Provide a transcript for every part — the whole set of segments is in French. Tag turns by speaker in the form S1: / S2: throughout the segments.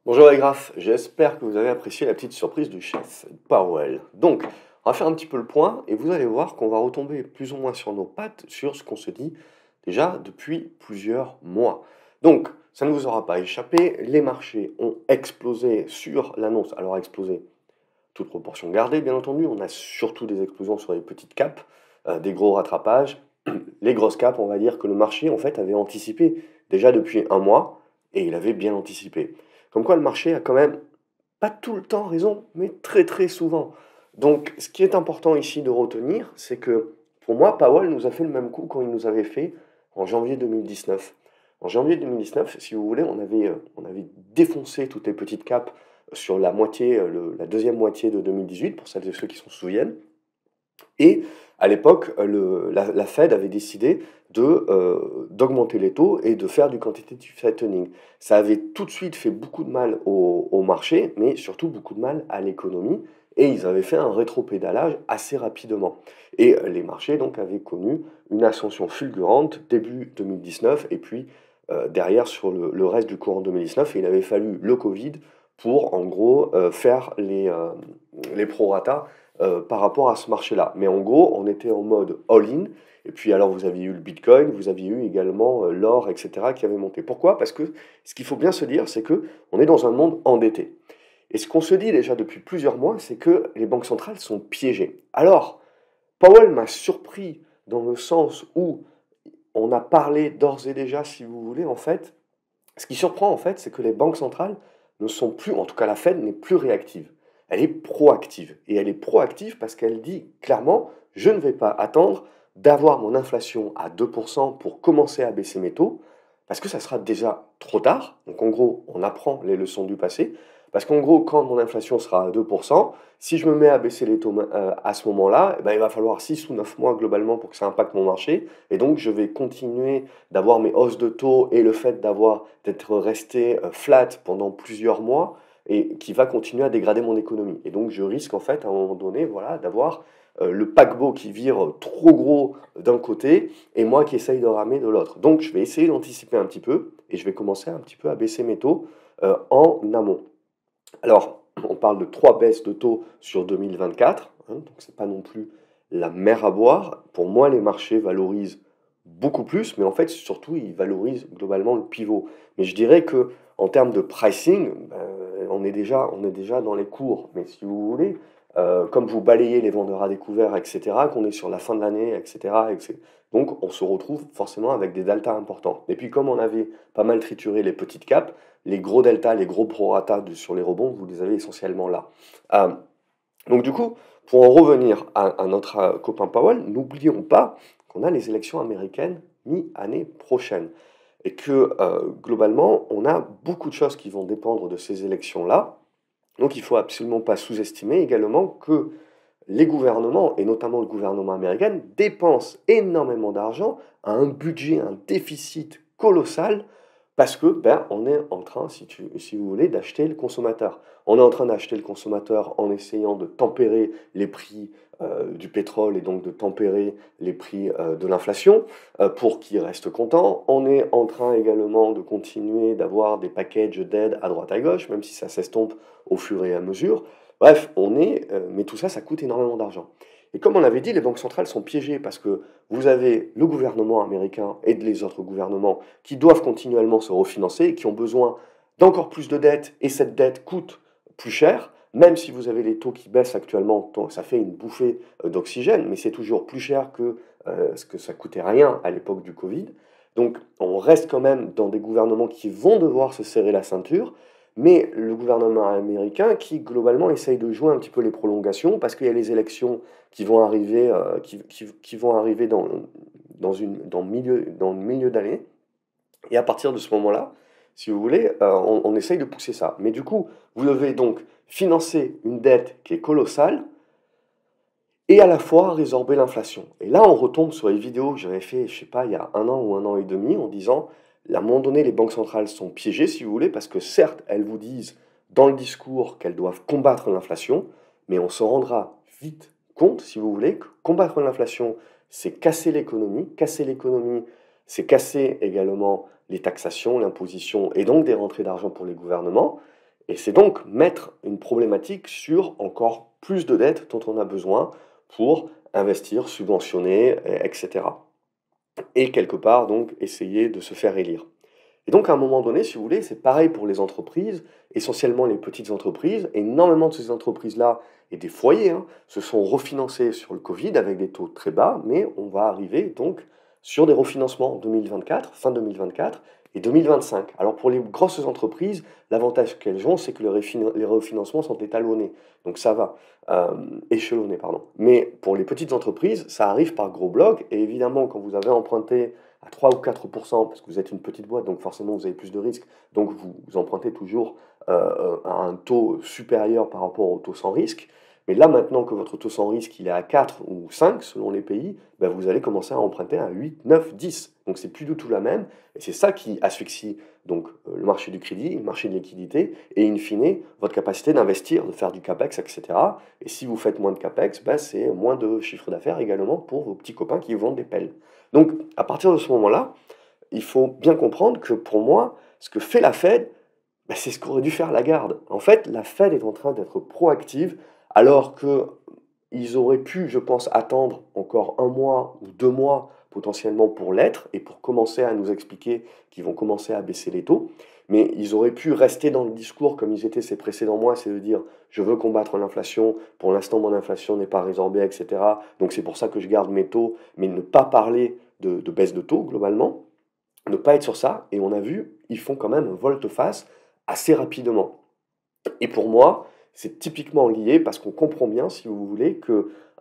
S1: Bonjour les graphes, j'espère que vous avez apprécié la petite surprise du chef Powell. Donc, on va faire un petit peu le point et vous allez voir qu'on va retomber plus ou moins sur nos pattes sur ce qu'on se dit déjà depuis plusieurs mois. Donc, ça ne vous aura pas échappé, les marchés ont explosé sur l'annonce. Alors explosé, toute proportion gardée bien entendu, on a surtout des explosions sur les petites capes, des gros rattrapages. Les grosses capes, on va dire que le marché en fait avait anticipé déjà depuis un mois et il avait bien anticipé. Comme quoi le marché a quand même pas tout le temps raison, mais très très souvent. Donc ce qui est important ici de retenir, c'est que pour moi, Powell nous a fait le même coup quand il nous avait fait en janvier 2019. En janvier 2019, si vous voulez, on avait défoncé toutes les petites capes sur la moitié, la deuxième moitié de 2018, pour celles et ceux qui s'en souviennent. Et à l'époque, la Fed avait décidé d'augmenter les taux et de faire du quantitative tightening. Ça avait tout de suite fait beaucoup de mal au marché, mais surtout beaucoup de mal à l'économie. Et ils avaient fait un rétropédalage assez rapidement. Et les marchés donc avaient connu une ascension fulgurante début 2019 et puis derrière sur le reste du courant 2019. Et il avait fallu le Covid pour en gros faire les prorata par rapport à ce marché-là. Mais en gros, on était en mode all-in. Et puis alors, vous aviez eu le Bitcoin, vous aviez eu également l'or, etc., qui avait monté. Pourquoi? Parce que ce qu'il faut bien se dire, c'est que on est dans un monde endetté. Et ce qu'on se dit déjà depuis plusieurs mois, c'est que les banques centrales sont piégées. Alors, Powell m'a surpris dans le sens où on a parlé d'ores et déjà, si vous voulez, en fait, ce qui surprend en fait, c'est que les banques centrales ne sont plus, en tout cas la Fed n'est plus réactive. Elle est proactive. Et elle est proactive parce qu'elle dit clairement, je ne vais pas attendre d'avoir mon inflation à 2% pour commencer à baisser mes taux, parce que ça sera déjà trop tard. Donc en gros, on apprend les leçons du passé. Parce qu'en gros, quand mon inflation sera à 2%, si je me mets à baisser les taux à ce moment-là, eh ben, il va falloir 6 ou 9 mois globalement pour que ça impacte mon marché. Et donc, je vais continuer d'avoir mes hausses de taux et le fait d'être resté flat pendant plusieurs mois et qui va continuer à dégrader mon économie. Et donc, je risque en fait à un moment donné, voilà, d'avoir le paquebot qui vire trop gros d'un côté et moi qui essaye de ramer de l'autre. Donc, je vais essayer d'anticiper un petit peu et je vais commencer un petit peu à baisser mes taux en amont. Alors, on parle de 3 baisses de taux sur 2024, hein, donc c'est pas non plus la mer à boire. Pour moi, les marchés valorisent beaucoup plus, mais en fait, surtout, ils valorisent globalement le pivot. Mais je dirais que en termes de pricing, on est déjà dans les cours. Mais si vous voulez, comme vous balayez les vendeurs à découvert, etc., qu'on est sur la fin de l'année, etc., donc on se retrouve forcément avec des deltas importants. Et puis comme on avait pas mal trituré les petites capes, les gros deltas, les gros prorata sur les rebonds, vous les avez essentiellement là. Euh, donc du coup, pour en revenir à notre copain Powell, n'oublions pas qu'on a les élections américaines mi-année prochaine. Et que globalement, on a beaucoup de choses qui vont dépendre de ces élections-là. Donc il ne faut absolument pas sous-estimer également que les gouvernements, et notamment le gouvernement américain, dépensent énormément d'argent, à un budget, un déficit colossal, parce que on est en train, si vous voulez, d'acheter le consommateur. On est en train d'acheter le consommateur en essayant de tempérer les prix du pétrole et donc de tempérer les prix de l'inflation pour qu'il reste content. On est en train également de continuer d'avoir des packages d'aide à droite à gauche, même si ça s'estompe au fur et à mesure. Bref, mais tout ça, ça coûte énormément d'argent. Et comme on avait dit, les banques centrales sont piégées parce que vous avez le gouvernement américain et les autres gouvernements qui doivent continuellement se refinancer et qui ont besoin d'encore plus de dettes, et cette dette coûte plus cher, même si vous avez les taux qui baissent actuellement, ça fait une bouffée d'oxygène, mais c'est toujours plus cher que ce que ça coûtait rien à l'époque du Covid. Donc on reste quand même dans des gouvernements qui vont devoir se serrer la ceinture, mais le gouvernement américain qui globalement essaye de jouer un petit peu les prolongations parce qu'il y a les élections qui vont arriver, qui vont arriver dans le milieu d'année. Et à partir de ce moment-là, si vous voulez, on essaye de pousser ça. Mais du coup, vous devez donc financer une dette qui est colossale et à la fois résorber l'inflation. Et là, on retombe sur les vidéos que j'avais fait, je sais pas, il y a un an ou un an et demi, en disant, à un moment donné, les banques centrales sont piégées, si vous voulez, parce que certes, elles vous disent dans le discours qu'elles doivent combattre l'inflation, mais on se rendra vite compte, si vous voulez, que combattre l'inflation, c'est casser l'économie, c'est casser également les taxations, l'imposition, et donc des rentrées d'argent pour les gouvernements. Et c'est donc mettre une problématique sur encore plus de dettes dont on a besoin pour investir, subventionner, etc. Et quelque part, donc, essayer de se faire élire. Et donc, à un moment donné, si vous voulez, c'est pareil pour les entreprises, essentiellement les petites entreprises. Énormément de ces entreprises-là et des foyers se sont refinancés sur le Covid avec des taux très bas, mais on va arriver donc sur des refinancements en 2024, fin 2024 et 2025. Alors pour les grosses entreprises, l'avantage qu'elles ont, c'est que les refinancements sont étalonnés, donc ça va, échelonnés, pardon. Mais pour les petites entreprises, ça arrive par gros blocs, et évidemment, quand vous avez emprunté à 3 ou 4%, parce que vous êtes une petite boîte, donc forcément vous avez plus de risques, donc vous empruntez toujours à un taux supérieur par rapport au taux sans risque. Mais là, maintenant que votre taux sans risque il est à 4 ou 5 selon les pays, ben, vous allez commencer à emprunter à 8, 9, 10. Donc c'est plus du tout la même. Et c'est ça qui asphyxie donc, le marché du crédit, le marché de liquidité, et in fine, votre capacité d'investir, de faire du CAPEX, etc. Et si vous faites moins de CAPEX, ben, c'est moins de chiffre d'affaires également pour vos petits copains qui vous vendent des pelles. Donc à partir de ce moment-là, il faut bien comprendre que pour moi, ce que fait la Fed, ben, c'est ce qu'aurait dû faire Lagarde. En fait, la Fed est en train d'être proactive alors qu'ils auraient pu, je pense, attendre encore 1 mois ou 2 mois potentiellement pour l'être et pour commencer à nous expliquer qu'ils vont commencer à baisser les taux. Mais ils auraient pu rester dans le discours comme ils étaient ces précédents mois, c'est de dire je veux combattre l'inflation, pour l'instant mon inflation n'est pas résorbée, etc. Donc c'est pour ça que je garde mes taux, mais ne pas parler de baisse de taux globalement, ne pas être sur ça. Et on a vu, ils font quand même volte-face assez rapidement. Et pour moi, c'est typiquement lié parce qu'on comprend bien, si vous voulez, qu'à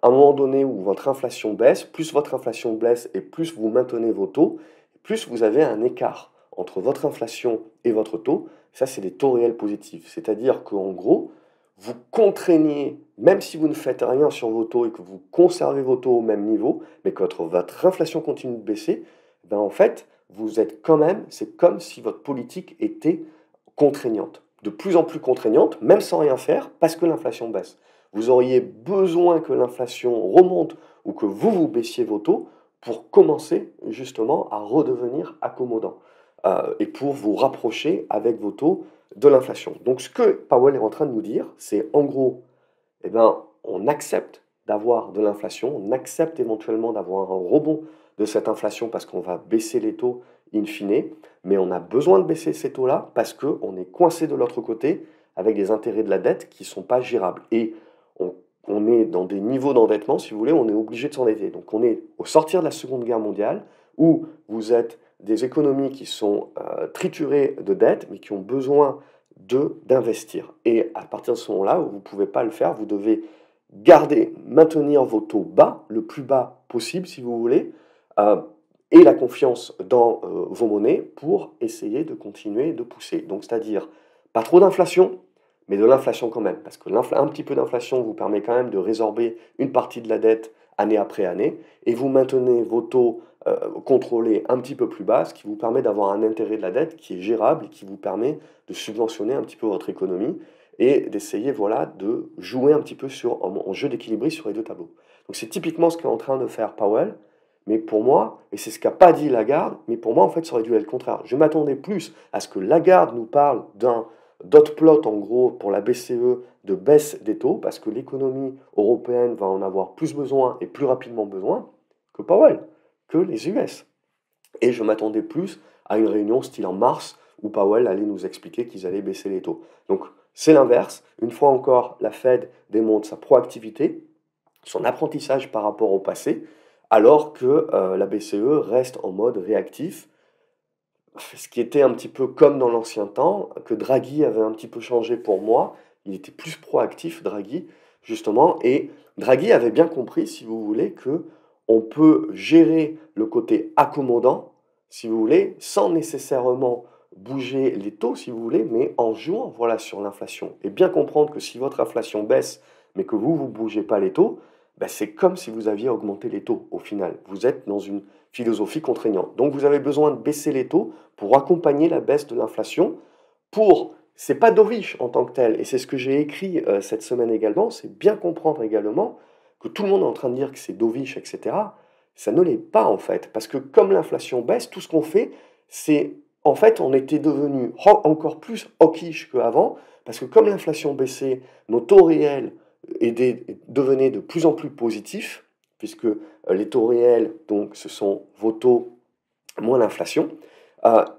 S1: un moment donné où votre inflation baisse, plus votre inflation baisse et plus vous maintenez vos taux, plus vous avez un écart entre votre inflation et votre taux. Ça, c'est des taux réels positifs. C'est-à-dire qu'en gros, vous contraignez, même si vous ne faites rien sur vos taux et que vous conservez vos taux au même niveau, mais que votre inflation continue de baisser, ben en fait, vous êtes quand même, c'est comme si votre politique était contraignante, de plus en plus contraignante, même sans rien faire, parce que l'inflation baisse. Vous auriez besoin que l'inflation remonte ou que vous baissiez vos taux pour commencer justement à redevenir accommodant et pour vous rapprocher avec vos taux de l'inflation. Donc ce que Powell est en train de nous dire, c'est en gros, eh ben, on accepte d'avoir de l'inflation, on accepte éventuellement d'avoir un rebond de cette inflation parce qu'on va baisser les taux in fine, mais on a besoin de baisser ces taux-là parce qu'on est coincé de l'autre côté avec des intérêts de la dette qui ne sont pas gérables. Et on est dans des niveaux d'endettement, si vous voulez, on est obligé de s'endetter. Donc on est au sortir de la Seconde Guerre mondiale où vous êtes des économies qui sont triturées de dettes, mais qui ont besoin d'investir. Et à partir de ce moment-là, vous ne pouvez pas le faire, vous devez garder, maintenir vos taux bas, le plus bas possible si vous voulez, et la confiance dans vos monnaies pour essayer de continuer de pousser. Donc c'est-à-dire pas trop d'inflation, mais de l'inflation quand même, parce que un petit peu d'inflation vous permet quand même de résorber une partie de la dette année après année, et vous maintenez vos taux contrôlés un petit peu plus bas, ce qui vous permet d'avoir un intérêt de la dette qui est gérable et qui vous permet de subventionner un petit peu votre économie et d'essayer voilà, de jouer un petit peu en jeu d'équilibre sur les deux tableaux. Donc c'est typiquement ce qu'est en train de faire Powell, mais pour moi, et c'est ce qu'a pas dit Lagarde, mais pour moi en fait ça aurait dû être le contraire. Je m'attendais plus à ce que Lagarde nous parle d'un dot plot en gros pour la BCE de baisse des taux, parce que l'économie européenne va en avoir plus besoin et plus rapidement besoin que Powell, que les US. Et je m'attendais plus à une réunion style en mars où Powell allait nous expliquer qu'ils allaient baisser les taux. Donc c'est l'inverse. Une fois encore, la Fed démontre sa proactivité, son apprentissage par rapport au passé, alors que la BCE reste en mode réactif, ce qui était un petit peu comme dans l'ancien temps, que Draghi avait un petit peu changé pour moi. Il était plus proactif, Draghi, justement, et Draghi avait bien compris, si vous voulez, que on peut gérer le côté accommodant, si vous voulez, sans nécessairement bouger les taux, si vous voulez, mais en jouant voilà, sur l'inflation. Et bien comprendre que si votre inflation baisse, mais que vous ne bougez pas les taux, ben c'est comme si vous aviez augmenté les taux au final. Vous êtes dans une philosophie contraignante. Donc vous avez besoin de baisser les taux pour accompagner la baisse de l'inflation. C'est pas dovish en tant que tel, et c'est ce que j'ai écrit cette semaine également, c'est bien comprendre également que tout le monde est en train de dire que c'est dovish, etc. Ça ne l'est pas en fait, parce que comme l'inflation baisse, tout ce qu'on fait, c'est en fait, on était devenu encore plus hawkish qu'avant, parce que comme l'inflation baissait, nos taux réels devenaient de plus en plus positifs, puisque les taux réels, donc, ce sont vos taux moins l'inflation.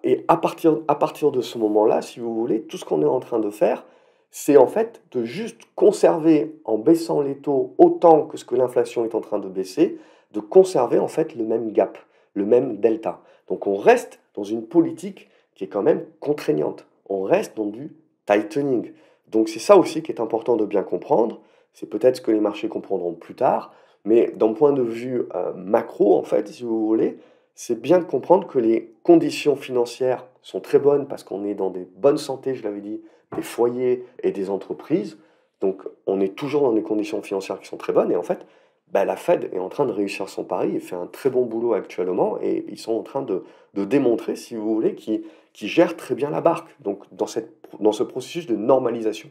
S1: Et à partir de ce moment-là, si vous voulez, tout ce qu'on est en train de faire, c'est en fait de juste conserver, en baissant les taux autant que ce que l'inflation est en train de baisser, de conserver en fait le même gap, le même delta. Donc on reste dans une politique qui est quand même contraignante. On reste dans du tightening. Donc c'est ça aussi qui est important de bien comprendre. C'est peut-être ce que les marchés comprendront plus tard. Mais d'un point de vue macro, en fait, si vous voulez, c'est bien de comprendre que les conditions financières sont très bonnes parce qu'on est dans des bonnes santé, je l'avais dit, des foyers et des entreprises. Donc on est toujours dans des conditions financières qui sont très bonnes. Et en fait, bah, la Fed est en train de réussir son pari et fait un très bon boulot actuellement. Et ils sont en train de démontrer, si vous voulez, qu'ils gèrent très bien la barque. Donc dans ce processus de normalisation.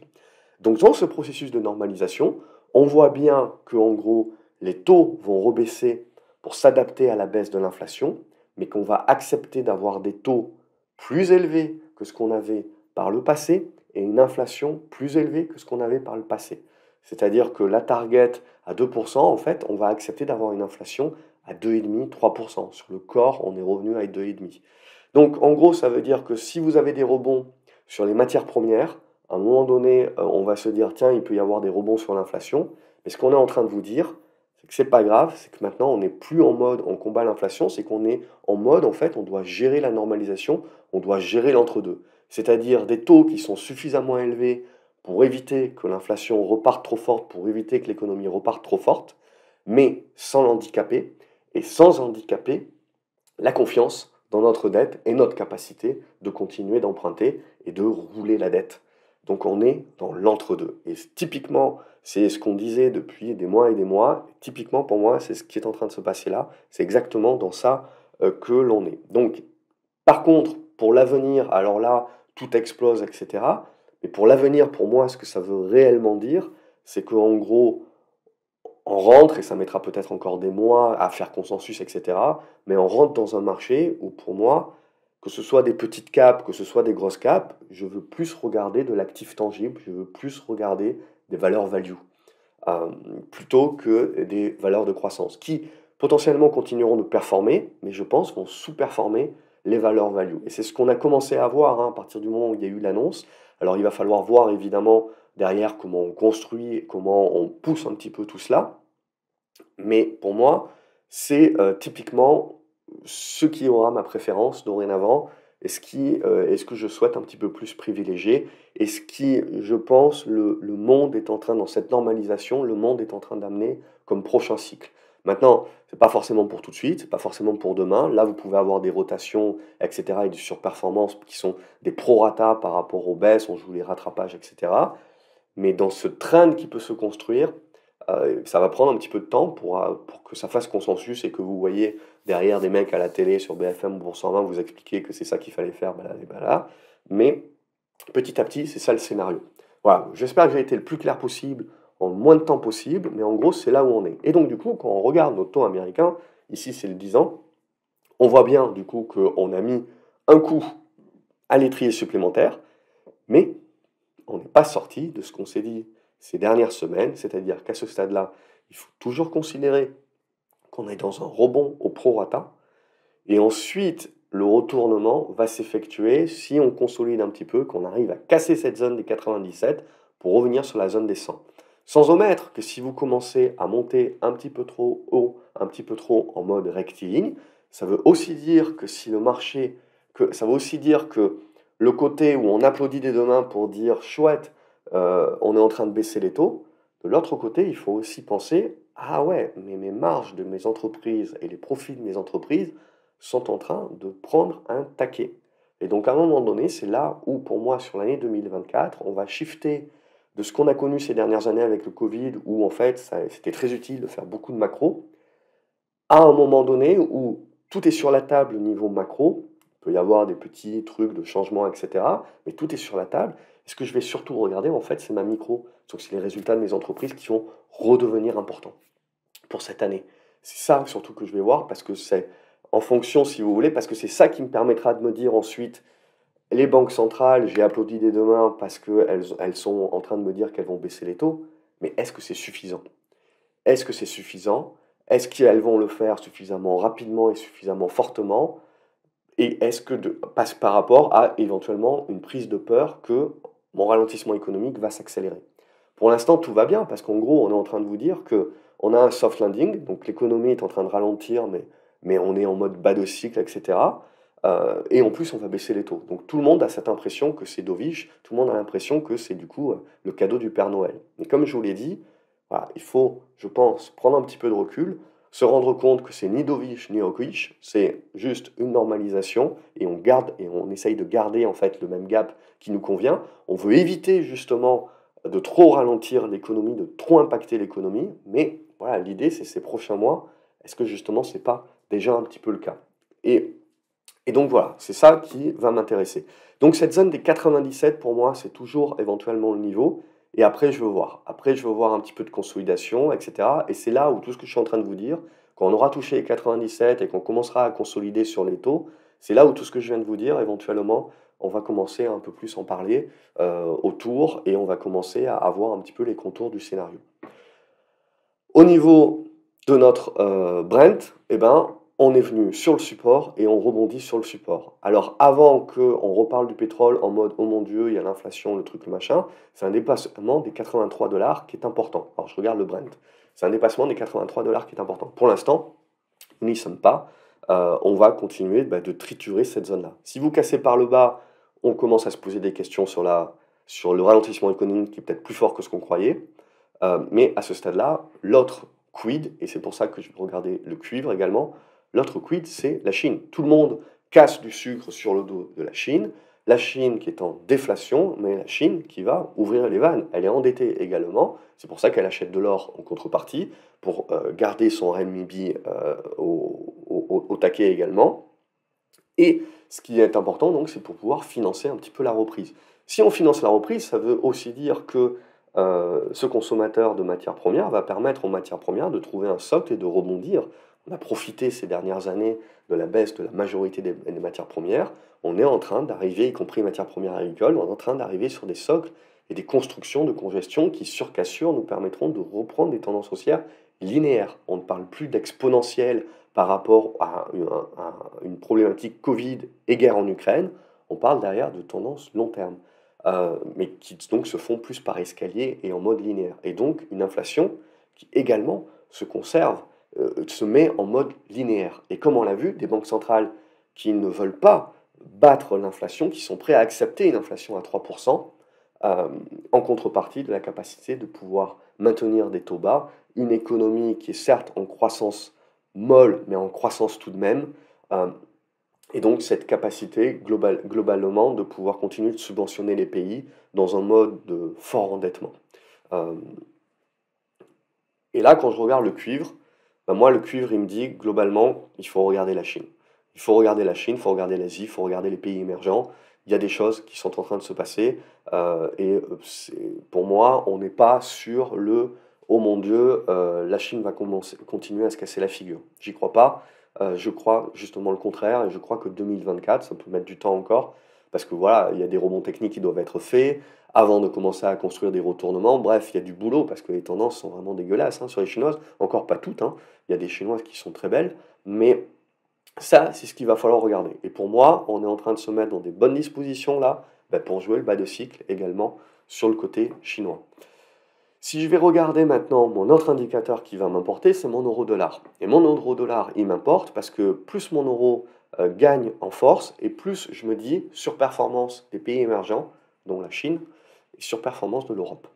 S1: Donc dans ce processus de normalisation, on voit bien que en gros, les taux vont rebaisser pour s'adapter à la baisse de l'inflation, mais qu'on va accepter d'avoir des taux plus élevés que ce qu'on avait par le passé et une inflation plus élevée que ce qu'on avait par le passé. C'est-à-dire que la target à 2%, en fait, on va accepter d'avoir une inflation à 2,5-3%. Sur le corps, on est revenu à 2,5%. Donc, en gros, ça veut dire que si vous avez des rebonds sur les matières premières, à un moment donné, on va se dire, tiens, il peut y avoir des rebonds sur l'inflation. Mais ce qu'on est en train de vous dire, c'est que c'est pas grave, c'est que maintenant, on n'est plus en mode on combat l'inflation, c'est qu'on est en mode, en fait, on doit gérer la normalisation, on doit gérer l'entre-deux. C'est-à-dire des taux qui sont suffisamment élevés pour éviter que l'inflation reparte trop forte, pour éviter que l'économie reparte trop forte, mais sans l'handicaper, et sans handicaper la confiance dans notre dette et notre capacité de continuer d'emprunter et de rouler la dette. Donc on est dans l'entre-deux. Et typiquement, c'est ce qu'on disait depuis des mois et des mois. Typiquement, pour moi, c'est ce qui est en train de se passer là. C'est exactement dans ça que l'on est. Donc, par contre, pour l'avenir, alors là, tout explose, etc. Mais pour l'avenir, pour moi, ce que ça veut réellement dire, c'est qu'en gros, on rentre, et ça mettra peut-être encore des mois à faire consensus, etc. Mais on rentre dans un marché où, pour moi, que ce soit des petites capes, que ce soit des grosses capes, je veux plus regarder de l'actif tangible, je veux plus regarder des valeurs value, euh, plutôt que des valeurs de croissance, qui potentiellement continueront de performer, mais je pense vont sous-performer les valeurs value. Et c'est ce qu'on a commencé à voir à partir du moment où il y a eu l'annonce. Alors il va falloir voir évidemment derrière comment on construit, comment on pousse un petit peu tout cela. Mais pour moi, c'est typiquement ce qui aura ma préférence dorénavant et ce que je souhaite un petit peu plus privilégier et ce qui, je pense, le monde est en train, dans cette normalisation, le monde est en train d'amener comme prochain cycle. Maintenant, c'est pas forcément pour tout de suite, c'est pas forcément pour demain. Là, vous pouvez avoir des rotations, etc., et du surperformance qui sont des prorata par rapport aux baisses, on joue les rattrapages, etc. Mais dans ce trend qui peut se construire, ça va prendre un petit peu de temps pour que ça fasse consensus et que vous voyez derrière des mecs à la télé sur BFM ou Boursorama vous expliquer que c'est ça qu'il fallait faire, balade et balade. Mais petit à petit, c'est ça le scénario. Voilà, j'espère que j'ai été le plus clair possible en le moins de temps possible, mais en gros, c'est là où on est. Et donc, du coup, quand on regarde notre taux américain, ici c'est le 10 ans, on voit bien du coup qu'on a mis un coup à l'étrier supplémentaire, mais on n'est pas sorti de ce qu'on s'est dit ces dernières semaines, c'est-à-dire qu'à ce stade-là, il faut toujours considérer qu'on est dans un rebond au prorata, et ensuite le retournement va s'effectuer si on consolide un petit peu, qu'on arrive à casser cette zone des 97 pour revenir sur la zone des 100. Sans omettre que si vous commencez à monter un petit peu trop haut, un petit peu trop en mode rectiligne, ça veut aussi dire que si le marché, ça veut aussi dire que le côté où on applaudit des deux mains pour dire chouette, on est en train de baisser les taux, de l'autre côté, il faut aussi penser, ah ouais, mais mes marges de mes entreprises et les profits de mes entreprises sont en train de prendre un taquet. Et donc à un moment donné, c'est là où pour moi sur l'année 2024, on va shifter de ce qu'on a connu ces dernières années avec le Covid, où en fait c'était très utile de faire beaucoup de macro, à un moment donné où tout est sur la table au niveau macro, il peut y avoir des petits trucs de changement, etc. Mais tout est sur la table. Et ce que je vais surtout regarder, en fait, c'est ma micro. Donc c'est les résultats de mes entreprises qui vont redevenir importants pour cette année. C'est ça surtout que je vais voir parce que c'est en fonction, si vous voulez, parce que c'est ça qui me permettra de me dire ensuite, les banques centrales, j'ai applaudi des deux mains parce qu'elles sont en train de me dire qu'elles vont baisser les taux, mais est-ce que c'est suffisant? Est-ce que c'est suffisant? Est-ce qu'elles vont le faire suffisamment rapidement et suffisamment fortement? Et est-ce que passe par rapport à éventuellement une prise de peur que mon ralentissement économique va s'accélérer? Pour l'instant, tout va bien parce qu'en gros, on est en train de vous dire que on a un soft landing, donc l'économie est en train de ralentir, mais on est en mode bas de cycle, etc. Et en plus, on va baisser les taux. Donc tout le monde a cette impression que c'est dovish, tout le monde a l'impression que c'est du coup le cadeau du Père Noël. Mais comme je vous l'ai dit, voilà, il faut, je pense, prendre un petit peu de recul, se rendre compte que c'est ni dovish ni hawkish, c'est juste une normalisation et on garde et on essaye de garder en fait le même gap qui nous convient. On veut éviter justement de trop ralentir l'économie, de trop impacter l'économie, mais voilà, l'idée c'est ces prochains mois, est-ce que justement c'est pas déjà un petit peu le cas? Et, et donc voilà, c'est ça qui va m'intéresser. Donc cette zone des 97 pour moi, c'est toujours éventuellement le niveau. Et après, je veux voir. Après, je veux voir un petit peu de consolidation, etc. Et c'est là où tout ce que je suis en train de vous dire, quand on aura touché les 97 et qu'on commencera à consolider sur les taux, c'est là où tout ce que je viens de vous dire, éventuellement, on va commencer à un peu plus en parler autour et on va commencer à avoir un petit peu les contours du scénario. Au niveau de notre Brent, eh ben, on est venu sur le support et on rebondit sur le support. Alors avant qu'on reparle du pétrole en mode «Oh mon Dieu, il y a l'inflation, le truc, le machin», c'est un dépassement des 83 dollars qui est important. Alors je regarde le Brent. C'est un dépassement des 83 dollars qui est important. Pour l'instant, nous n'y sommes pas. On va continuer de triturer cette zone-là. Si vous cassez par le bas, on commence à se poser des questions sur le ralentissement économique qui est peut-être plus fort que ce qu'on croyait. Mais à ce stade-là, l'autre quid, et c'est pour ça que je vais regarder le cuivre également, l'autre quid, c'est la Chine. Tout le monde casse du sucre sur le dos de la Chine qui est en déflation, mais la Chine qui va ouvrir les vannes. Elle est endettée également, c'est pour ça qu'elle achète de l'or en contrepartie, pour garder son renminbi au taquet également. Et ce qui est important, donc, c'est pour pouvoir financer un petit peu la reprise. Si on finance la reprise, ça veut aussi dire que ce consommateur de matières premières va permettre aux matières premières de trouver un socle et de rebondir. On a profité ces dernières années de la baisse de la majorité des matières premières. On est en train d'arriver, y compris matières premières agricoles, on est en train d'arriver sur des socles et des constructions de congestion qui, sur cassure, nous permettront de reprendre des tendances haussières linéaires. On ne parle plus d'exponentiel par rapport à une problématique Covid et guerre en Ukraine. On parle derrière de tendances long terme. Mais qui donc se font plus par escalier et en mode linéaire. Et donc une inflation qui également se conserve, se met en mode linéaire. Et comme on l'a vu, des banques centrales qui ne veulent pas battre l'inflation, qui sont prêts à accepter une inflation à 3%, en contrepartie de la capacité de pouvoir maintenir des taux bas, une économie qui est certes en croissance molle, mais en croissance tout de même, euh, et donc cette capacité globalement de pouvoir continuer de subventionner les pays dans un mode de fort endettement. Euh, et là, quand je regarde le cuivre, ben moi, le cuivre, il me dit globalement, il faut regarder la Chine. Il faut regarder la Chine, il faut regarder l'Asie, il faut regarder les pays émergents. Il y a des choses qui sont en train de se passer. Pour moi, on n'est pas sur le «Oh mon Dieu, la Chine va continuer à se casser la figure». J'y crois pas. Je crois justement le contraire et je crois que 2024, ça peut mettre du temps encore parce que voilà, il y a des rebonds techniques qui doivent être faits avant de commencer à construire des retournements. Bref, il y a du boulot parce que les tendances sont vraiment dégueulasses sur les chinoises. Encore pas toutes, hein. Il y a des chinoises qui sont très belles, mais ça, c'est ce qu'il va falloir regarder. Et pour moi, on est en train de se mettre dans des bonnes dispositions là, pour jouer le bas de cycle également sur le côté chinois. Si je vais regarder maintenant mon autre indicateur qui va m'importer, c'est mon euro-dollar. Et mon euro-dollar, il m'importe parce que plus mon euro gagne en force et plus je me dis surperformance des pays émergents, dont la Chine, et surperformance de l'Europe.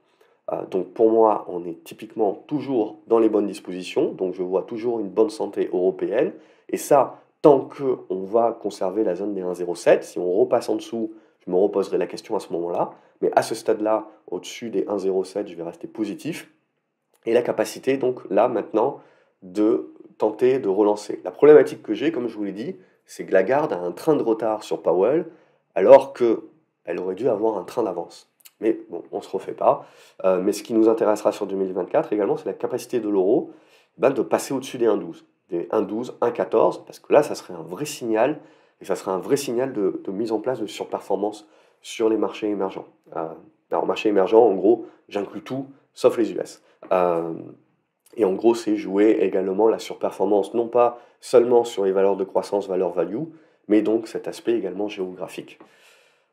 S1: Donc pour moi, on est typiquement toujours dans les bonnes dispositions, donc je vois toujours une bonne santé européenne. Et ça, tant qu'on va conserver la zone des 1,07, si on repasse en dessous, je me reposerai la question à ce moment-là. Mais à ce stade-là, au-dessus des 1,07, je vais rester positif. Et la capacité, donc là, maintenant, de tenter de relancer. La problématique que j'ai, comme je vous l'ai dit, c'est que Lagarde a un train de retard sur Powell, alors qu'elle aurait dû avoir un train d'avance. Mais bon, on ne se refait pas. Mais ce qui nous intéressera sur 2024 également, c'est la capacité de l'euro de passer au-dessus des 1,12. des 1,12, 1,14, parce que là, ça serait un vrai signal, et ça serait un vrai signal de mise en place de surperformance sur les marchés émergents. Alors, marché émergent, en gros, j'inclus tout, sauf les US. Euh, et en gros, c'est jouer également la surperformance, non pas seulement sur les valeurs de croissance, valeur value, mais donc cet aspect également géographique.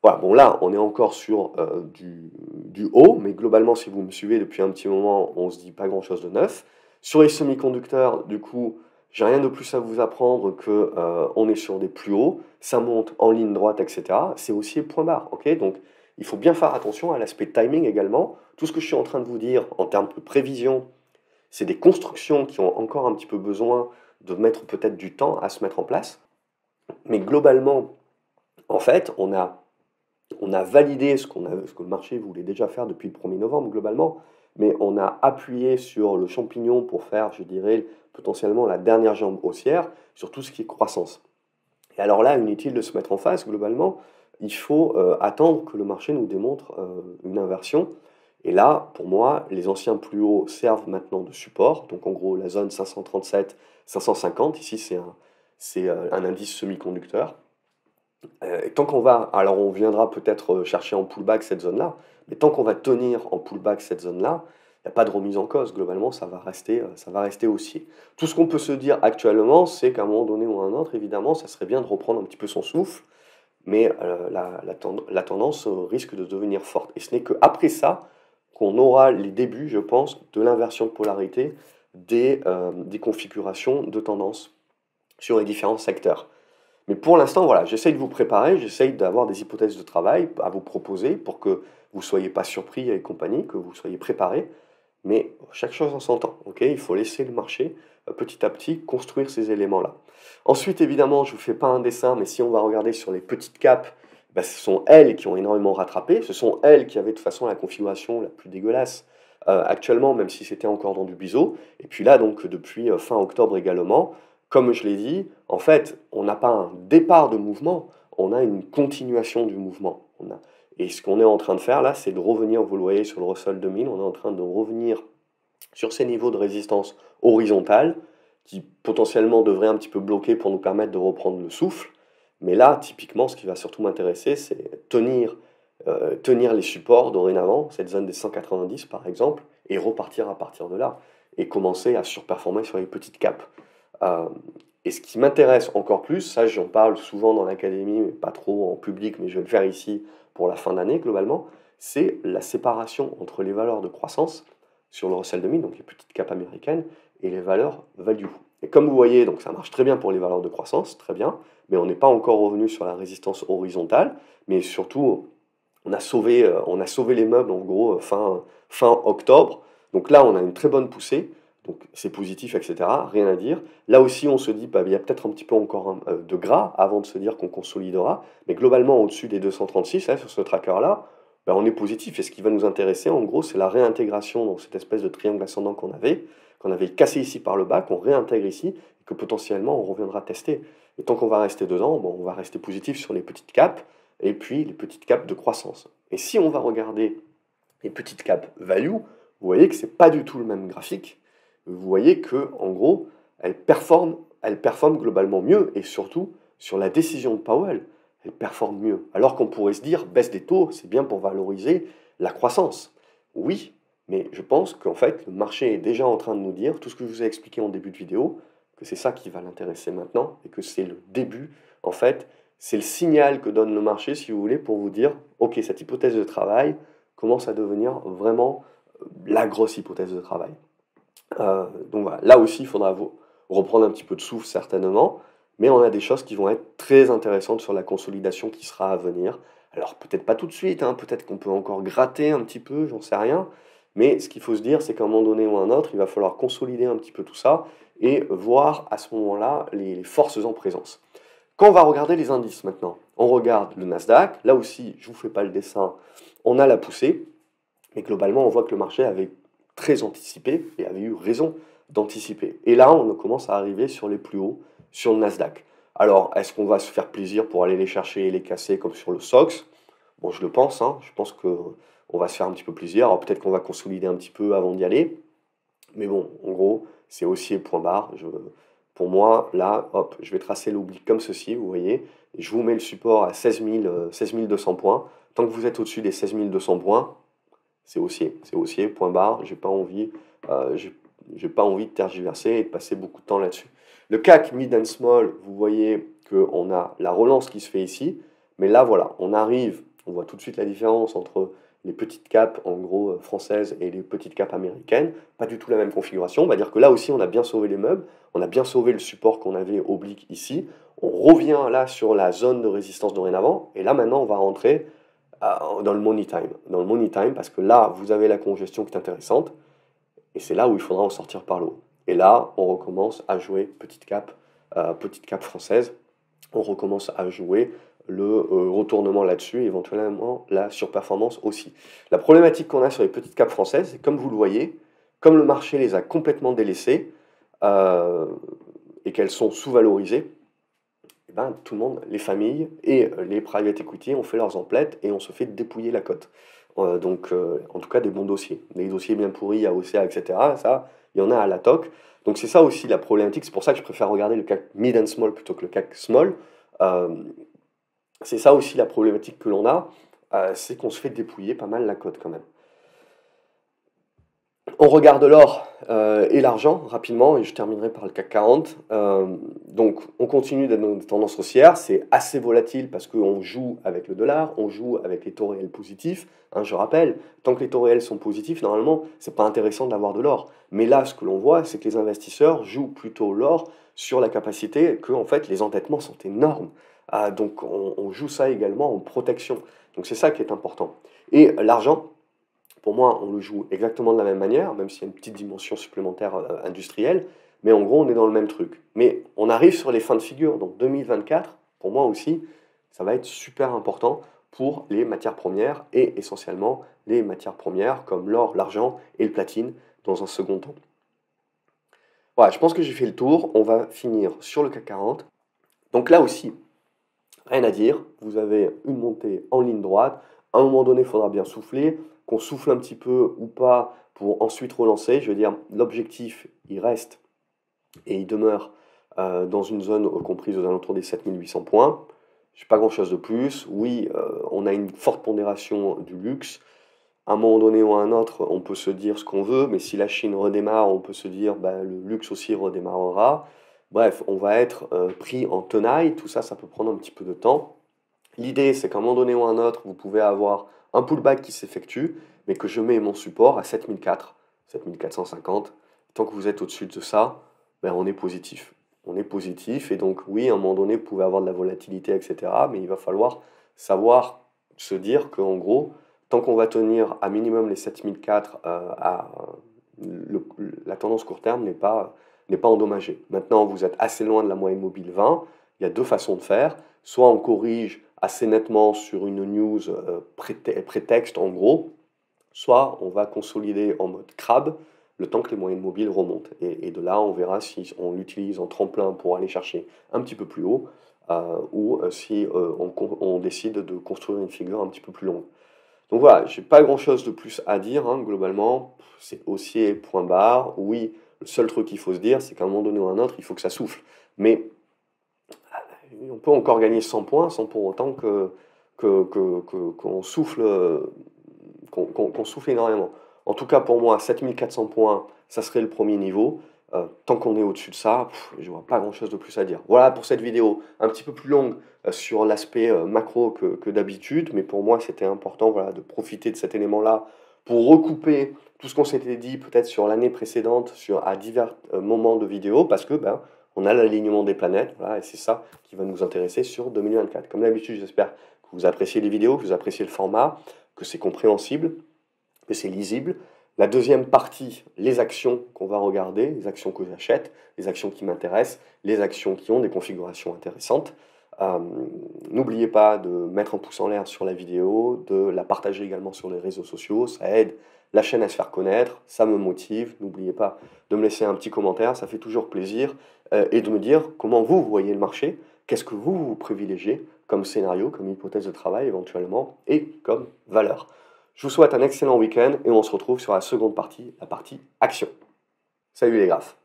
S1: Voilà, bon là, on est encore sur du haut, mais globalement, si vous me suivez depuis un petit moment, on se dit pas grand-chose de neuf. Sur les semi-conducteurs, du coup, j'ai rien de plus à vous apprendre que on est sur des plus hauts, ça monte en ligne droite, etc. C'est aussi le point barre, ok? Donc, il faut bien faire attention à l'aspect timing également. Tout ce que je suis en train de vous dire en termes de prévision, c'est des constructions qui ont encore un petit peu besoin de mettre peut-être du temps à se mettre en place. Mais globalement, en fait, on a validé ce que le marché voulait déjà faire depuis le 1er novembre globalement, mais on a appuyé sur le champignon pour faire, je dirais, potentiellement la dernière jambe haussière sur tout ce qui est croissance. Et alors là, inutile de se mettre en face, globalement, il faut attendre que le marché nous démontre une inversion. Et là, pour moi, les anciens plus hauts servent maintenant de support. Donc en gros, la zone 537, 550, ici c'est un indice semi-conducteur. Et tant qu'on va, alors on viendra peut-être chercher en pullback cette zone-là, mais tant qu'on va tenir en pullback cette zone-là, il n'y a pas de remise en cause. Globalement, ça va rester haussier. Tout ce qu'on peut se dire actuellement, c'est qu'à un moment donné ou à un autre, évidemment, ça serait bien de reprendre un petit peu son souffle, mais la tendance risque de devenir forte. Et ce n'est qu'après ça qu'on aura les débuts, je pense, de l'inversion de polarité des configurations de tendance sur les différents secteurs. Mais pour l'instant, voilà, j'essaye de vous préparer, j'essaye d'avoir des hypothèses de travail à vous proposer pour que vous ne soyez pas surpris et compagnie, que vous soyez préparés. Mais chaque chose en son temps, ok? Il faut laisser le marché petit à petit construire ces éléments-là. Ensuite, évidemment, je ne vous fais pas un dessin, mais si on va regarder sur les petites capes, bah, ce sont elles qui ont énormément rattrapé. Ce sont elles qui avaient de toute façon la configuration la plus dégueulasse actuellement, même si c'était encore dans du biseau. Et puis là, donc, depuis fin octobre également, comme je l'ai dit, en fait, on n'a pas un départ de mouvement, on a une continuation du mouvement. Et ce qu'on est en train de faire là, c'est de revenir, vous le voyez sur le Russell 2000, on est en train de revenir sur ces niveaux de résistance horizontale qui potentiellement devraient un petit peu bloquer pour nous permettre de reprendre le souffle. Mais là, typiquement, ce qui va surtout m'intéresser, c'est tenir les supports dorénavant, cette zone des 190 par exemple, et repartir à partir de là, et commencer à surperformer sur les petites capes. Euh, et ce qui m'intéresse encore plus, ça j'en parle souvent dans l'académie, mais pas trop en public, mais je vais le faire ici pour la fin d'année globalement, c'est la séparation entre les valeurs de croissance sur le Russell 2000, donc les petites capes américaines, et les valeurs value. Et comme vous voyez, donc ça marche très bien pour les valeurs de croissance, très bien, mais on n'est pas encore revenu sur la résistance horizontale, mais surtout on a sauvé les meubles en gros fin octobre. Donc là, on a une très bonne poussée. Donc c'est positif, etc. Rien à dire. Là aussi, on se dit, bah, il y a peut-être un petit peu encore de gras avant de se dire qu'on consolidera. Mais globalement, au-dessus des 236, là, sur ce tracker-là, bah, on est positif. Et ce qui va nous intéresser, en gros, c'est la réintégration dans cette espèce de triangle ascendant qu'on avait cassé ici par le bas, qu'on réintègre ici, et que potentiellement on reviendra tester. Et tant qu'on va rester dedans, bon, on va rester positif sur les petites capes, et puis les petites capes de croissance. Et si on va regarder les petites capes value, vous voyez que ce n'est pas du tout le même graphique. Vous voyez que en gros, elles performent globalement mieux, et surtout sur la décision de Powell, elles performent mieux. Alors qu'on pourrait se dire, baisse des taux, c'est bien pour valoriser la croissance. Oui, mais je pense qu'en fait, le marché est déjà en train de nous dire, tout ce que je vous ai expliqué en début de vidéo, que c'est ça qui va l'intéresser maintenant, et que c'est le début, en fait, c'est le signal que donne le marché, si vous voulez, pour vous dire, ok, cette hypothèse de travail commence à devenir vraiment la grosse hypothèse de travail. Donc voilà, là aussi, il faudra reprendre un petit peu de souffle certainement, mais on a des choses qui vont être très intéressantes sur la consolidation qui sera à venir. Alors peut-être pas tout de suite, hein, peut-être qu'on peut encore gratter un petit peu, j'en sais rien, mais ce qu'il faut se dire, c'est qu'à un moment donné ou à un autre, il va falloir consolider un petit peu tout ça et voir à ce moment-là les forces en présence. Quand on va regarder les indices maintenant, on regarde le Nasdaq, là aussi, je ne vous fais pas le dessin, on a la poussée, mais globalement, on voit que le marché avait très anticipé et avait eu raison d'anticiper. Et là, on commence à arriver sur les plus hauts, sur le Nasdaq. Alors, est-ce qu'on va se faire plaisir pour aller les chercher et les casser comme sur le SOX? Bon, je le pense, hein, je pense qu'on va se faire un petit peu plaisir. Alors peut-être qu'on va consolider un petit peu avant d'y aller. Mais bon, en gros, c'est haussier point barre. Pour moi, là, hop, je vais tracer l'oblique comme ceci, vous voyez, et je vous mets le support à 16 200 points. Tant que vous êtes au-dessus des 16 200 points, c'est haussier, point barre, j'ai pas envie de tergiverser et de passer beaucoup de temps là-dessus. Le CAC Mid and Small, vous voyez qu'on a la relance qui se fait ici, mais là voilà, on voit tout de suite la différence entre les petites capes en gros françaises et les petites capes américaines, pas du tout la même configuration, on va dire que là aussi on a bien sauvé les meubles, on a bien sauvé le support qu'on avait oblique ici, on revient là sur la zone de résistance dorénavant, et là maintenant on va rentrer dans le money time. Dans le money time, parce que là, vous avez la congestion qui est intéressante, et c'est là où il faudra en sortir par le haut. Et là, on recommence à jouer petite cap française, on recommence à jouer le retournement là-dessus, et éventuellement la surperformance aussi. La problématique qu'on a sur les petites capes françaises, c'est comme vous le voyez, comme le marché les a complètement délaissées, et qu'elles sont sous-valorisées, eh ben, tout le monde, les familles et les private equity ont fait leurs emplettes et on se fait dépouiller la cote. En tout cas, des bons dossiers. Des dossiers bien pourris, AOCA, etc., ça, il y en a à la toque. Donc c'est ça aussi la problématique, c'est pour ça que je préfère regarder le CAC mid and small plutôt que le CAC small. C'est ça aussi la problématique que l'on a, c'est qu'on se fait dépouiller pas mal la cote quand même. On regarde l'or et l'argent rapidement et je terminerai par le CAC 40. Donc on continue d'être dans des tendances haussières, c'est assez volatile parce qu'on joue avec le dollar, on joue avec les taux réels positifs. Hein, je rappelle, tant que les taux réels sont positifs, normalement, c'est pas intéressant d'avoir de l'or. Mais là, ce que l'on voit, c'est que les investisseurs jouent plutôt l'or sur la capacité que en fait, les endettements sont énormes. Donc on joue ça également en protection. Donc c'est ça qui est important. Et l'argent, pour moi, on le joue exactement de la même manière, même s'il y a une petite dimension supplémentaire industrielle, mais en gros, on est dans le même truc. Mais on arrive sur les fins de figure, donc 2024, pour moi aussi, ça va être super important pour les matières premières, et essentiellement les matières premières comme l'or, l'argent et le platine dans un second temps. Voilà, je pense que j'ai fait le tour, on va finir sur le CAC 40. Donc là aussi, rien à dire, vous avez une montée en ligne droite, à un moment donné, il faudra bien souffler, qu'on souffle un petit peu ou pas pour ensuite relancer. Je veux dire, l'objectif, il reste et il demeure dans une zone comprise aux alentours des 7800 points. Je n'ai pas grand-chose de plus. Oui, on a une forte pondération du luxe. À un moment donné ou à un autre, on peut se dire ce qu'on veut, mais si la Chine redémarre, on peut se dire bah, le luxe aussi redémarrera. Bref, on va être pris en tenaille. Tout ça, ça peut prendre un petit peu de temps. L'idée, c'est qu'à un moment donné ou à un autre, vous pouvez avoir un pullback qui s'effectue, mais que je mets mon support à 7004, 7450. Tant que vous êtes au-dessus de ça, ben on est positif. On est positif, et donc oui, à un moment donné, vous pouvez avoir de la volatilité, etc. Mais il va falloir savoir se dire qu'en gros, tant qu'on va tenir à minimum les 7004, la tendance court terme n'est pas endommagée. Maintenant, vous êtes assez loin de la moyenne mobile 20. Il y a deux façons de faire. Soit on corrige assez nettement sur une news prétexte en gros, soit on va consolider en mode crabe le temps que les moyennes mobiles remontent. Et de là, on verra si on l'utilise en tremplin pour aller chercher un petit peu plus haut, ou si on décide de construire une figure un petit peu plus longue. Donc voilà, j'ai pas grand-chose de plus à dire, hein, globalement, c'est haussier, point barre. Oui, le seul truc qu'il faut se dire, c'est qu'à un moment donné ou à un autre, il faut que ça souffle. Mais on peut encore gagner 100 points sans pour autant qu'on souffle, qu'on souffle énormément. En tout cas, pour moi, 7400 points, ça serait le premier niveau. Tant qu'on est au-dessus de ça, je vois pas grand-chose de plus à dire. Voilà pour cette vidéo, un petit peu plus longue sur l'aspect macro que d'habitude, mais pour moi, c'était important voilà, de profiter de cet élément-là pour recouper tout ce qu'on s'était dit peut-être sur l'année précédente, à divers moments de vidéo, parce que ben, on a l'alignement des planètes, voilà, et c'est ça qui va nous intéresser sur 2024. Comme d'habitude, j'espère que vous appréciez les vidéos, que vous appréciez le format, que c'est compréhensible, que c'est lisible. La deuxième partie, les actions qu'on va regarder, les actions que j'achète, les actions qui m'intéressent, les actions qui ont des configurations intéressantes. N'oubliez pas de mettre un pouce en l'air sur la vidéo, de la partager également sur les réseaux sociaux, ça aide la chaîne à se faire connaître, ça me motive. N'oubliez pas de me laisser un petit commentaire, ça fait toujours plaisir, et de me dire comment vous voyez le marché, qu'est-ce que vous privilégiez comme scénario, comme hypothèse de travail éventuellement, et comme valeur. Je vous souhaite un excellent week-end et on se retrouve sur la seconde partie, la partie action. Salut les graphes!